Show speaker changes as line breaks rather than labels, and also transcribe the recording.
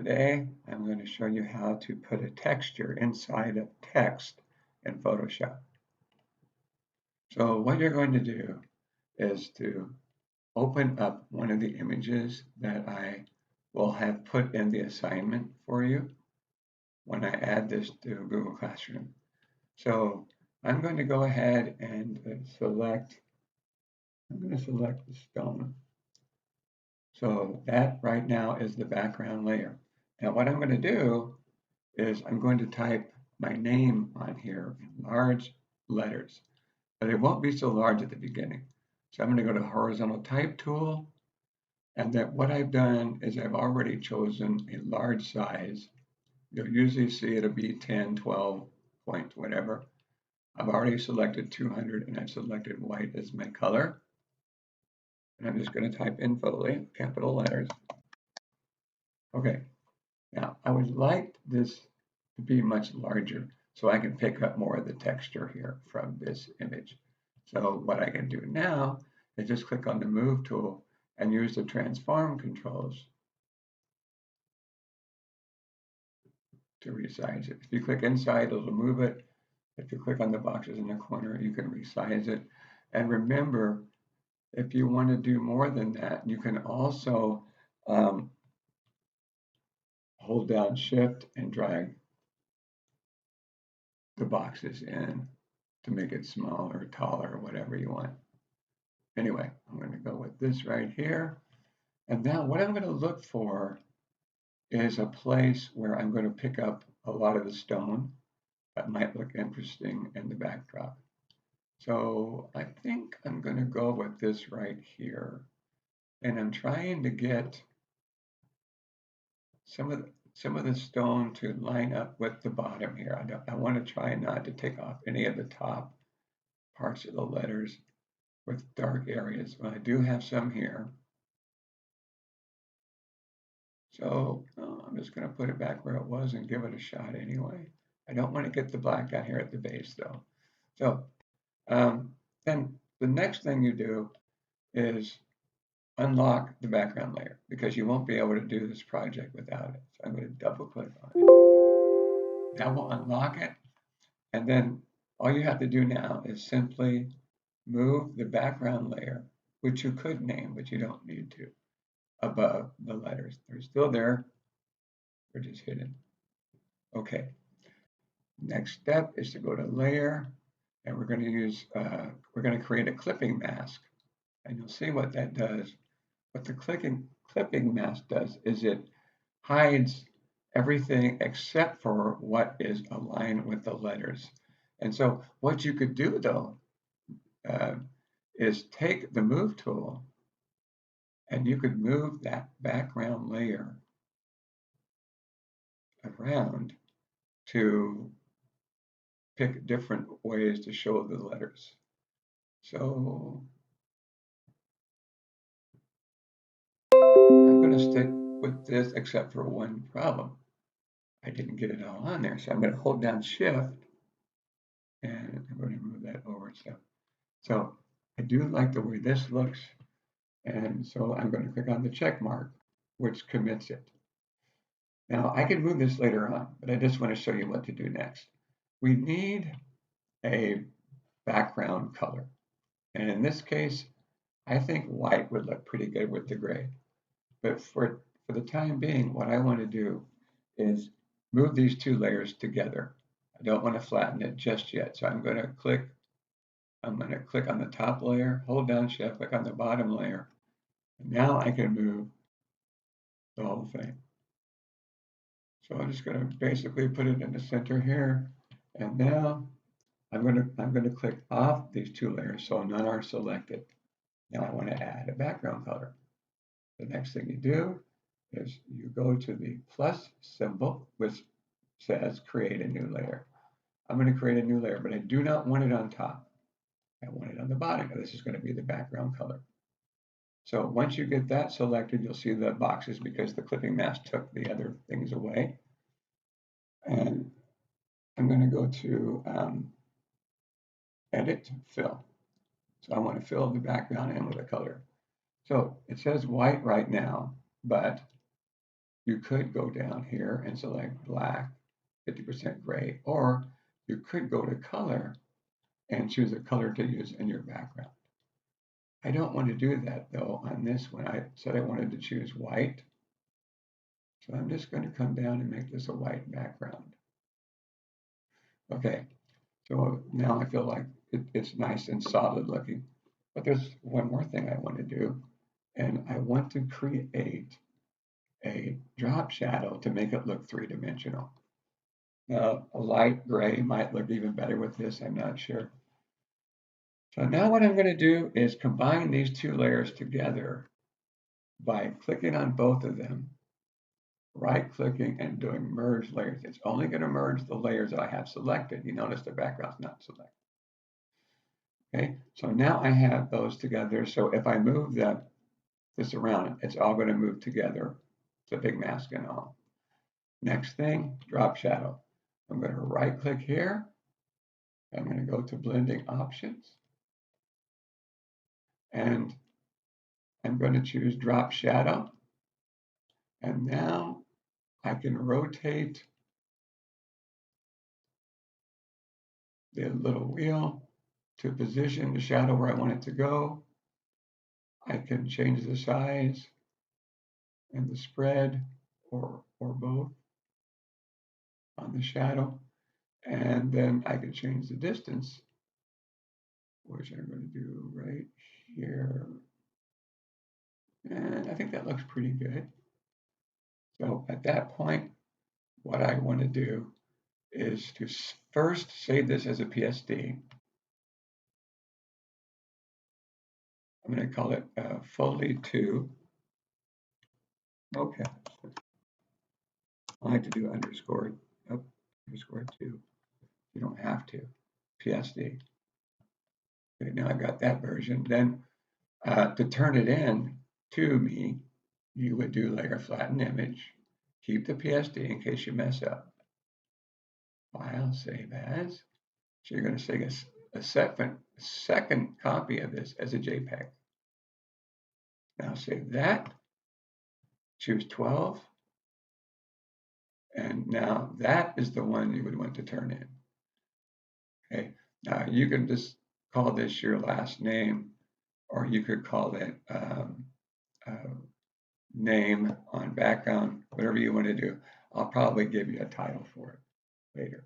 Today, I'm going to show you how to put a texture inside of text in Photoshop. So what you're going to do is to open up one of the images that I will have put in the assignment for you when I add this to Google Classroom. So I'm going to go ahead and I'm going to select the stone. So that right now is the background layer. Now what I'm going to do is I'm going to type my name on here in large letters, but it won't be so large at the beginning. So I'm going to go to horizontal type tool. And that what I've done is I've already chosen a large size. You'll usually see it'll be 10, 12 point, whatever. I've already selected 200 and I've selected white as my color. And I'm just going to type in Foley, capital letters. Okay, now I would like this to be much larger so I can pick up more of the texture here from this image. So what I can do now is just click on the Move tool and use the transform controls to resize it. If you click inside, it'll move it. If you click on the boxes in the corner, you can resize it. And remember, if you want to do more than that, you can also hold down Shift and drag the boxes in to make it smaller, taller, whatever you want. Anyway, I'm going to go with this right here. And now what I'm going to look for is a place where I'm going to pick up a lot of the stone that might look interesting in the backdrop. So I think I'm going to go with this right here. And I'm trying to get some of the stone to line up with the bottom here. I want to try not to take off any of the top parts of the letters with dark areas. Well, I do have some here. So I'm just going to put it back where it was and give it a shot anyway. I don't want to get the black down here at the base though. So then the next thing you do is unlock the background layer because you won't be able to do this project without it. So I'm going to double click on it. That will unlock it. And then all you have to do now is simply move the background layer, which you could name, but you don't need to, above the letters. They're still there. They're just hidden. Okay. Next step is to go to layer and we're going to create a clipping mask. And you'll see what that does. What the clipping mask does is it hides everything except for what is aligned with the letters. And so what you could do though is take the move tool and you could move that background layer around to pick different ways to show the letters. So I'm going to stick with this except for one problem. I didn't get it all on there. So I'm going to hold down Shift and I'm going to move that over. So I do like the way this looks. And so I'm going to click on the check mark, which commits it. Now I can move this later on, but I just want to show you what to do next. We need a background color. And in this case, I think white would look pretty good with the gray. But for the time being, what I want to do is move these two layers together. I don't want to flatten it just yet. So I'm going to click on the top layer, hold down Shift, click on the bottom layer. And now I can move the whole thing. So I'm just going to basically put it in the center here. And now I'm going to click off these two layers so none are selected. Now I want to add a background color. The next thing you do is you go to the plus symbol, which says create a new layer. I'm going to create a new layer, but I do not want it on top. I want it on the bottom. This is going to be the background color. So once you get that selected, you'll see the boxes because the clipping mask took the other things away. And I'm going to go to Edit, Fill. So I want to fill the background in with a color. So it says white right now, but You could go down here and select black, 50% gray, or you could go to color and choose a color to use in your background. I don't want to do that though on this one. I said I wanted to choose white. So I'm just going to come down and make this a white background. Okay, so now I feel like it's nice and solid looking. But there's one more thing I want to do, and I want to create a drop shadow to make it look three-dimensional. Now, a light gray might look even better with this, I'm not sure. So now what I'm going to do is combine these two layers together by clicking on both of them, right-clicking and doing merge layers. It's only going to merge the layers I have selected. You notice the background's not selected. Okay, so now I have those together. So if I move this around, it's all going to move together. It's a big mask and all. Next thing, drop shadow. I'm going to right click here. I'm going to go to blending options. And I'm going to choose drop shadow. And now I can rotate the little wheel to position the shadow where I want it to go. I can change the size and the spread or both on the shadow. And then I can change the distance, which I'm going to do right here. And I think that looks pretty good. So at that point, what I want to do is to first save this as a PSD. I'm going to call it Foley 2. Okay. I like to do underscore 2. You don't have to. PSD. Okay, now I've got that version. Then to turn it in to me, you would do layer flatten image, keep the PSD in case you mess up. File, save as. So you're going to take a second copy of this as a JPEG. Now save that, choose 12, and now that is the one you would want to turn in. Okay, now you can just call this your last name, or you could call it name on background, whatever you want to do. I'll probably give you a title for it later.